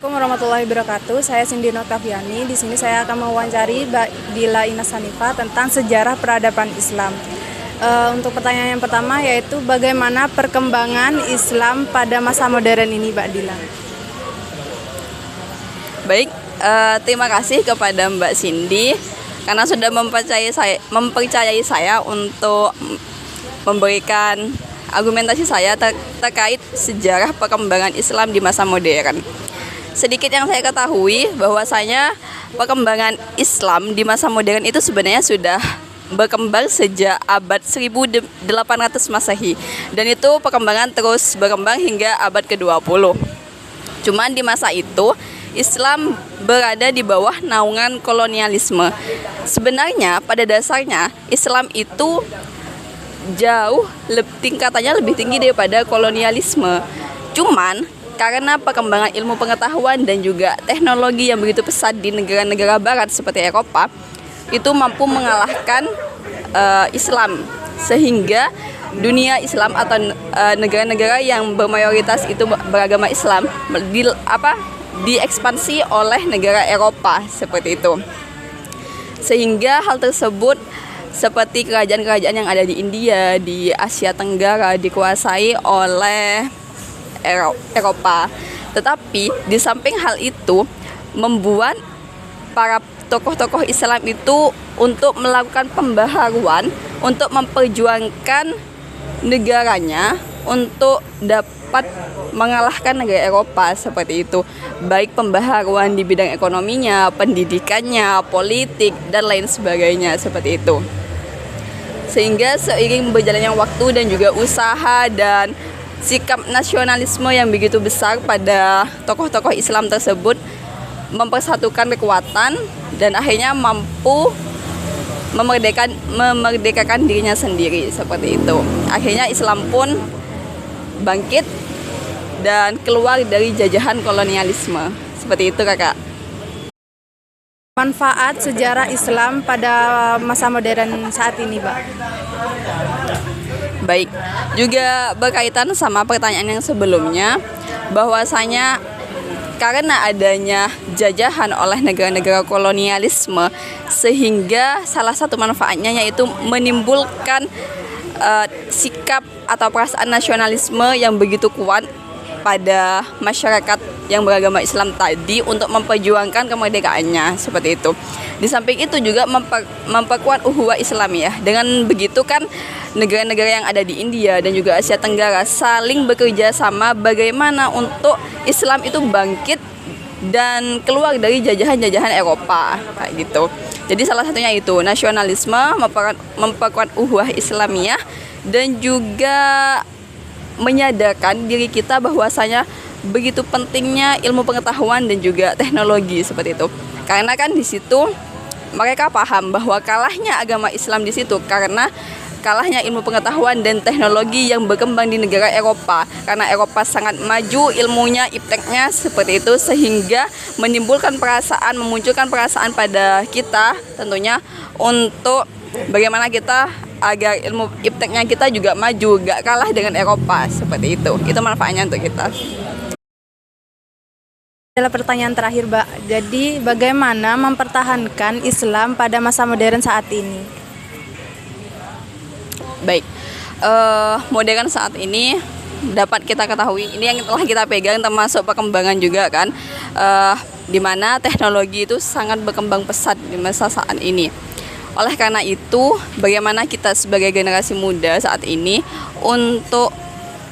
Assalamualaikum warahmatullahi wabarakatuh. Saya Cindy Noktaviani. Di sini saya akan mewawancari Mbak Dila Inas Hanifah tentang sejarah peradaban Islam. Untuk pertanyaan yang pertama yaitu bagaimana perkembangan Islam pada masa modern ini, Mbak Dila? Baik, terima kasih kepada Mbak Cindy karena sudah mempercayai saya untuk memberikan argumentasi saya terkait sejarah perkembangan Islam di masa modern. Sedikit yang saya ketahui bahwasanya perkembangan Islam di masa modern itu sebenarnya sudah berkembang sejak abad 1800 Masehi, dan itu perkembangan terus berkembang hingga abad ke-20. Cuman di masa itu Islam berada di bawah naungan kolonialisme. Sebenarnya pada dasarnya Islam itu tingkatannya lebih tinggi daripada kolonialisme. Cuman karena perkembangan ilmu pengetahuan dan juga teknologi yang begitu pesat di negara-negara barat seperti Eropa, itu mampu mengalahkan Islam, sehingga dunia Islam atau negara-negara yang bermayoritas itu beragama Islam diekspansi oleh negara Eropa seperti itu. Sehingga hal tersebut seperti kerajaan-kerajaan yang ada di India, di Asia Tenggara dikuasai oleh Eropa. Tetapi di samping hal itu membuat para tokoh-tokoh Islam itu untuk melakukan pembaharuan, untuk memperjuangkan negaranya untuk dapat mengalahkan negara Eropa seperti itu. Baik pembaharuan di bidang ekonominya, pendidikannya, politik, dan lain sebagainya seperti itu. Sehingga seiring berjalannya waktu dan juga usaha dan sikap nasionalisme yang begitu besar pada tokoh-tokoh Islam tersebut mempersatukan kekuatan dan akhirnya mampu memerdekakan dirinya sendiri seperti itu. Akhirnya Islam pun bangkit dan keluar dari jajahan kolonialisme. Seperti itu, Kakak. Manfaat sejarah Islam pada masa modern saat ini, Mbak? Baik, juga berkaitan sama pertanyaan yang sebelumnya, bahwasanya karena adanya jajahan oleh negara-negara kolonialisme, sehingga salah satu manfaatnya yaitu menimbulkan sikap atau perasaan nasionalisme yang begitu kuat pada masyarakat yang beragama Islam tadi untuk memperjuangkan kemerdekaannya seperti itu. Di samping itu juga memperkuat ukhuwah Islam ya. Dengan begitu kan negara-negara yang ada di India dan juga Asia Tenggara saling bekerja sama bagaimana untuk Islam itu bangkit dan keluar dari jajahan-jajahan Eropa kayak gitu. Jadi salah satunya itu nasionalisme, memperkuat ukhuwah Islamiyah, dan juga menyadarkan diri kita bahwasanya begitu pentingnya ilmu pengetahuan dan juga teknologi seperti itu. Karena kan di situ mereka paham bahwa kalahnya agama Islam di situ karena kalahnya ilmu pengetahuan dan teknologi yang berkembang di negara Eropa. Karena Eropa sangat maju ilmunya, ipteknya seperti itu, sehingga memunculkan perasaan pada kita tentunya untuk bagaimana kita agar ilmu ipteknya kita juga maju, gak kalah dengan Eropa seperti itu. Itu manfaatnya untuk kita. Adalah pertanyaan terakhir, Mbak. Jadi bagaimana mempertahankan Islam pada masa modern saat ini? Baik, modern saat ini dapat kita ketahui, ini yang telah kita pegang termasuk perkembangan juga kan, di mana teknologi itu sangat berkembang pesat di masa saat ini. Oleh karena itu, bagaimana kita sebagai generasi muda saat ini untuk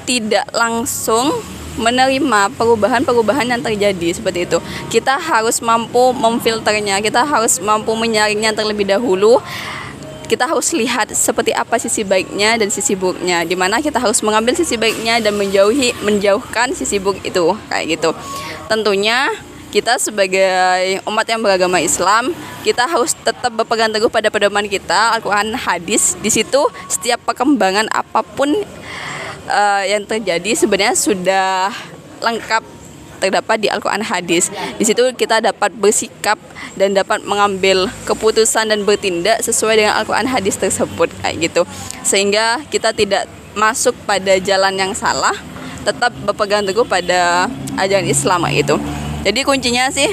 tidak langsung menerima perubahan-perubahan yang terjadi seperti itu. Kita harus mampu memfilternya, kita harus mampu menyaringnya terlebih dahulu. Kita harus lihat seperti apa sisi baiknya dan sisi buruknya, di mana kita harus mengambil sisi baiknya dan menjauhkan sisi buruk itu kayak gitu. Tentunya kita sebagai umat yang beragama Islam, kita harus tetap berpegang teguh pada pedoman kita, Al-Quran, hadis. Di situ setiap perkembangan apapun yang terjadi sebenarnya sudah lengkap terdapat di Al-Quran, hadis. Di situ kita dapat bersikap dan dapat mengambil keputusan dan bertindak sesuai dengan Al-Quran, hadis tersebut kayak gitu. Sehingga kita tidak masuk pada jalan yang salah, tetap berpegang teguh pada ajaran Islam gitu. Jadi kuncinya sih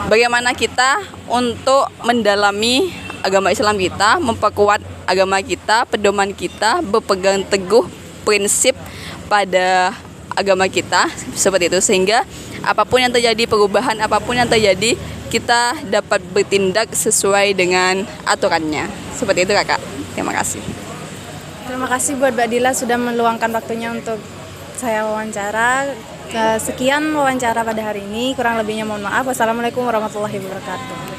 bagaimana kita untuk mendalami agama Islam kita, memperkuat agama kita, pedoman kita, berpegang teguh prinsip pada agama kita seperti itu, sehingga apapun yang terjadi, perubahan apapun yang terjadi, kita dapat bertindak sesuai dengan aturannya. Seperti itu Kakak. Terima kasih. Terima kasih buat Mbak Dila sudah meluangkan waktunya untuk saya wawancara. Sekian wawancara pada hari ini, kurang lebihnya mohon maaf. Wassalamualaikum warahmatullahi wabarakatuh.